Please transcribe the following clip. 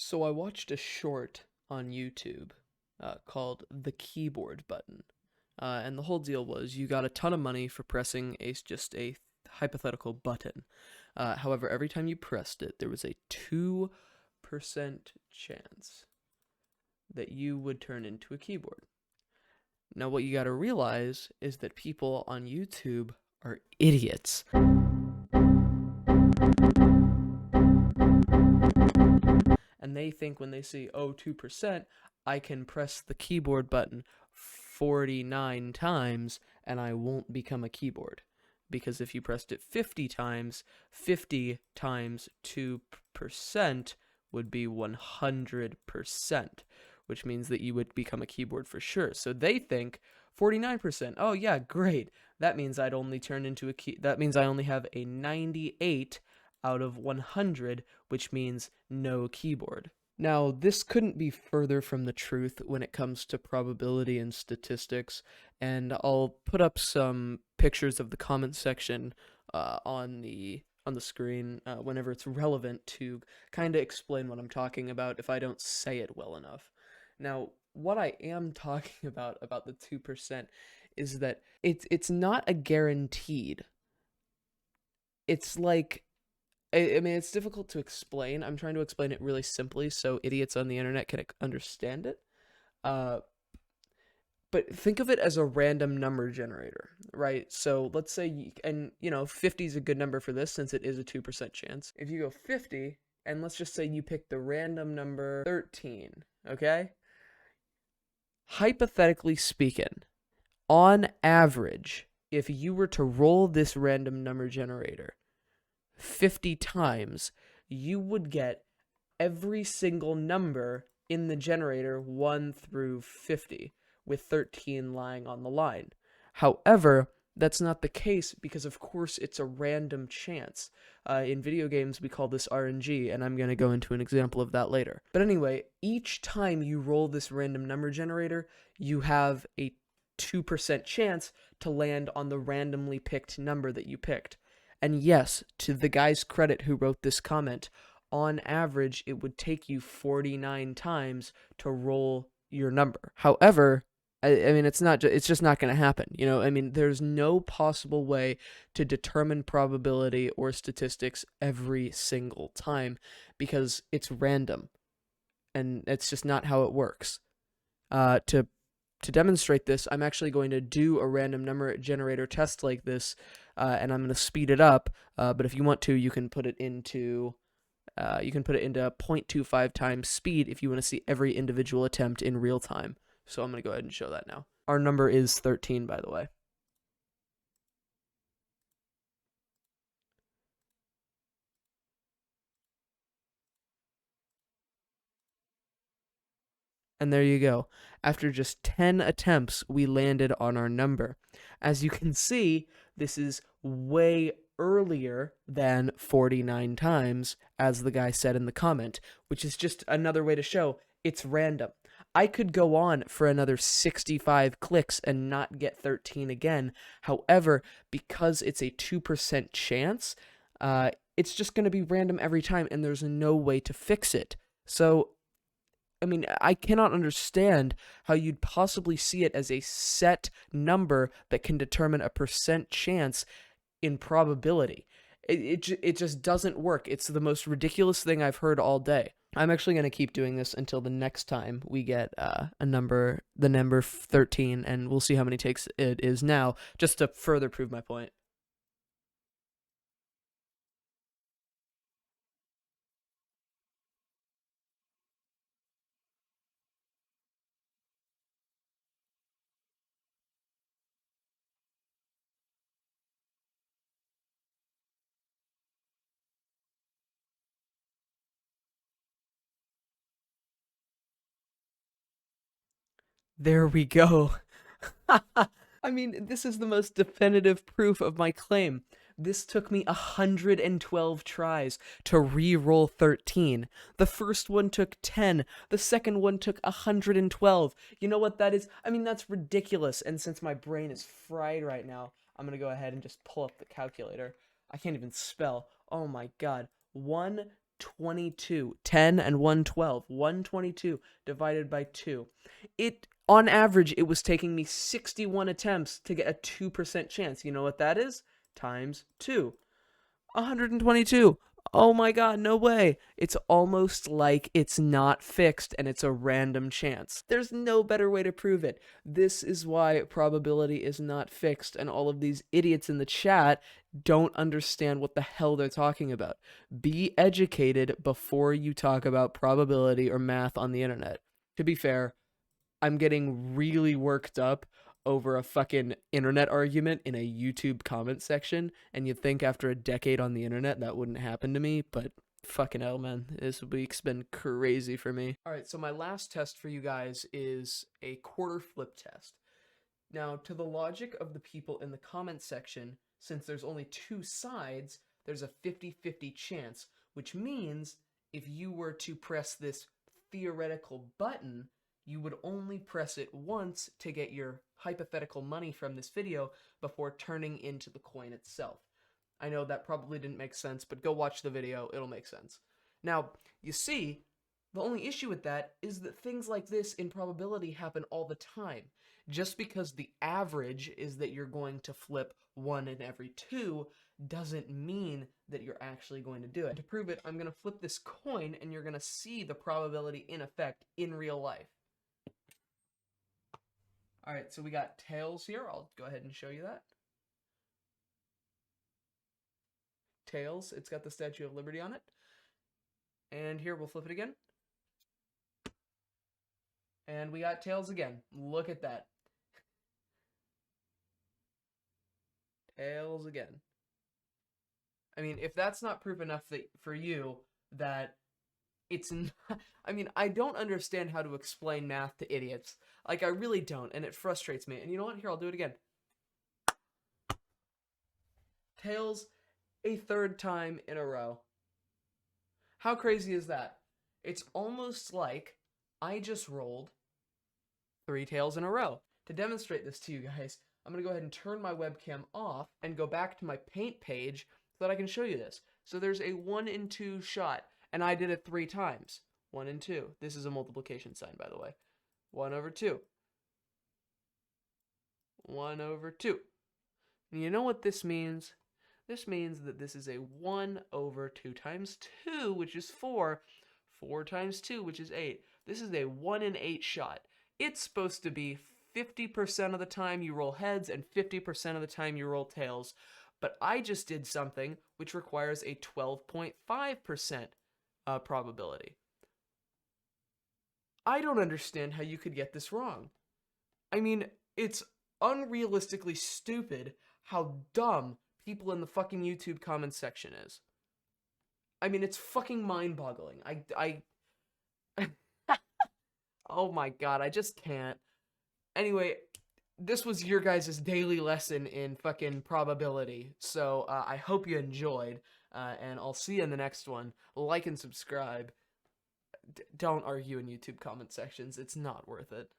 So I watched a short on YouTube called The Keyboard Button. And the whole deal was you got a ton of money for pressing just a hypothetical button. However, every time you pressed it, there was a 2% chance that you would turn into a keyboard. Now, what you got to realize is that people on YouTube are idiots. And they think when they see, oh, 2%, I can press the keyboard button 49 times and I won't become a keyboard. Because if you pressed it 50 times, 50 times 2% would be 100%, which means that you would become a keyboard for sure. So they think 49%. Oh yeah, great. That means I'd only turn into a key. That means I only have a 98 out of 100, which means no keyboard. Now, this couldn't be further from the truth when it comes to probability and statistics, and I'll put up some pictures of the comment section on the screen whenever it's relevant to kind of explain what I'm talking about if I don't say it well enough. Now, what I am talking about the 2% is that it's not a guaranteed. It's like I mean, it's difficult to explain. I'm trying to explain it really simply so idiots on the internet can understand it. Uh, but think of it as a random number generator, right? So let's say, and 50 is a good number for this since it is a 2% chance. If you go 50, and let's just say you pick the random number 13, okay? Hypothetically speaking, on average, if you were to roll this random number generator 50 times, you would get every single number in the generator 1 through 50, with 13 lying on the line. However, that's not the case because, of course, it's a random chance. In video games, we call this RNG, and I'm going to go into an example of that later. But anyway, each time you roll this random number generator, you have a 2% chance to land on the randomly picked number that you picked. And yes, to the guy's credit who wrote this comment, on average, it would take you 49 times to roll your number. However, I mean, it's just not going to happen. I mean, there's no possible way to determine probability or statistics every single time because it's random. And it's just not how it works. To demonstrate this, I'm actually going to do a random number generator test like this, and I'm going to speed it up. But if you want to, you can put it into 0.25 times speed if you want to see every individual attempt in real time. So I'm going to go ahead and show that now. Our number is 13, by the way. And there you go. After just 10 attempts, we landed on our number. As you can see, this is way earlier than 49 times, as the guy said in the comment, which is just another way to show it's random. I could go on for another 65 clicks and not get 13 again. However, because it's a 2% chance, it's just going to be random every time, and there's no way to fix it. So I mean, I cannot understand how you'd possibly see it as a set number that can determine a percent chance in probability. It just doesn't work. It's the most ridiculous thing I've heard all day. I'm actually going to keep doing this until the next time we get the number 13, and we'll see how many takes it is now, just to further prove my point. There we go. I mean, this is the most definitive proof of my claim. This took me 112 tries to re-roll 13. The first one took 10. The second one took 112. You know what that is? I mean, that's ridiculous. And since my brain is fried right now, I'm going to go ahead and just pull up the calculator. I can't even spell. Oh my god. 1 122. 10 and 112. 122 divided by 2. On average, it was taking me 61 attempts to get a 2% chance. You know what that is? Times 2. 122. Oh my god, no way. It's almost like it's not fixed and it's a random chance. There's no better way to prove it. This is why probability is not fixed, and all of these idiots in the chat don't understand what the hell they're talking about. Be educated before you talk about probability or math on the internet. To be fair, I'm getting really worked up over a fucking internet argument in a YouTube comment section, and you'd think after a decade on the internet that wouldn't happen to me, but fucking hell, man. This week's been crazy for me. Alright, so my last test for you guys is a quarter flip test. Now, to the logic of the people in the comment section, since there's only two sides, there's a 50-50 chance, which means if you were to press this theoretical button, you would only press it once to get your hypothetical money from this video before turning into the coin itself. I know that probably didn't make sense, but go watch the video, it'll make sense. Now, you see, the only issue with that is that things like this in probability happen all the time. Just because the average is that you're going to flip 1 in every 2 doesn't mean that you're actually going to do it. To prove it, I'm going to flip this coin and you're going to see the probability in effect in real life. Alright, so we got tails here. I'll go ahead and show you that. Tails, it's got the Statue of Liberty on it. And here, we'll flip it again. And we got tails again. Look at that. Tails again. I mean, if that's not proof enough for you that it's not, I mean, I don't understand how to explain math to idiots. Like, I really don't, and it frustrates me. And you know what? Here, I'll do it again. Tails a third time in a row. How crazy is that? It's almost like I just rolled 3 tails in a row. To demonstrate this to you guys, I'm going to go ahead and turn my webcam off and go back to my paint page so that I can show you this. So there's a 1 in 2 shot, and I did it 3 times. 1 and 2. This is a multiplication sign, by the way. 1 over 2. 1 over 2. And you know what this means? This means that this is a 1 over 2 times 2, which is 4. 4 times 2, which is 8. This is a 1 in 8 shot. It's supposed to be 50% of the time you roll heads and 50% of the time you roll tails. But I just did something which requires a 12.5% probability. I don't understand how you could get this wrong. I mean, it's unrealistically stupid how dumb people in the fucking YouTube comments section is. I mean, it's fucking mind-boggling. Oh my god, I just can't. Anyway, this was your guys' daily lesson in fucking probability. So, I hope you enjoyed, and I'll see you in the next one. Like and subscribe. Don't argue in YouTube comment sections. It's not worth it.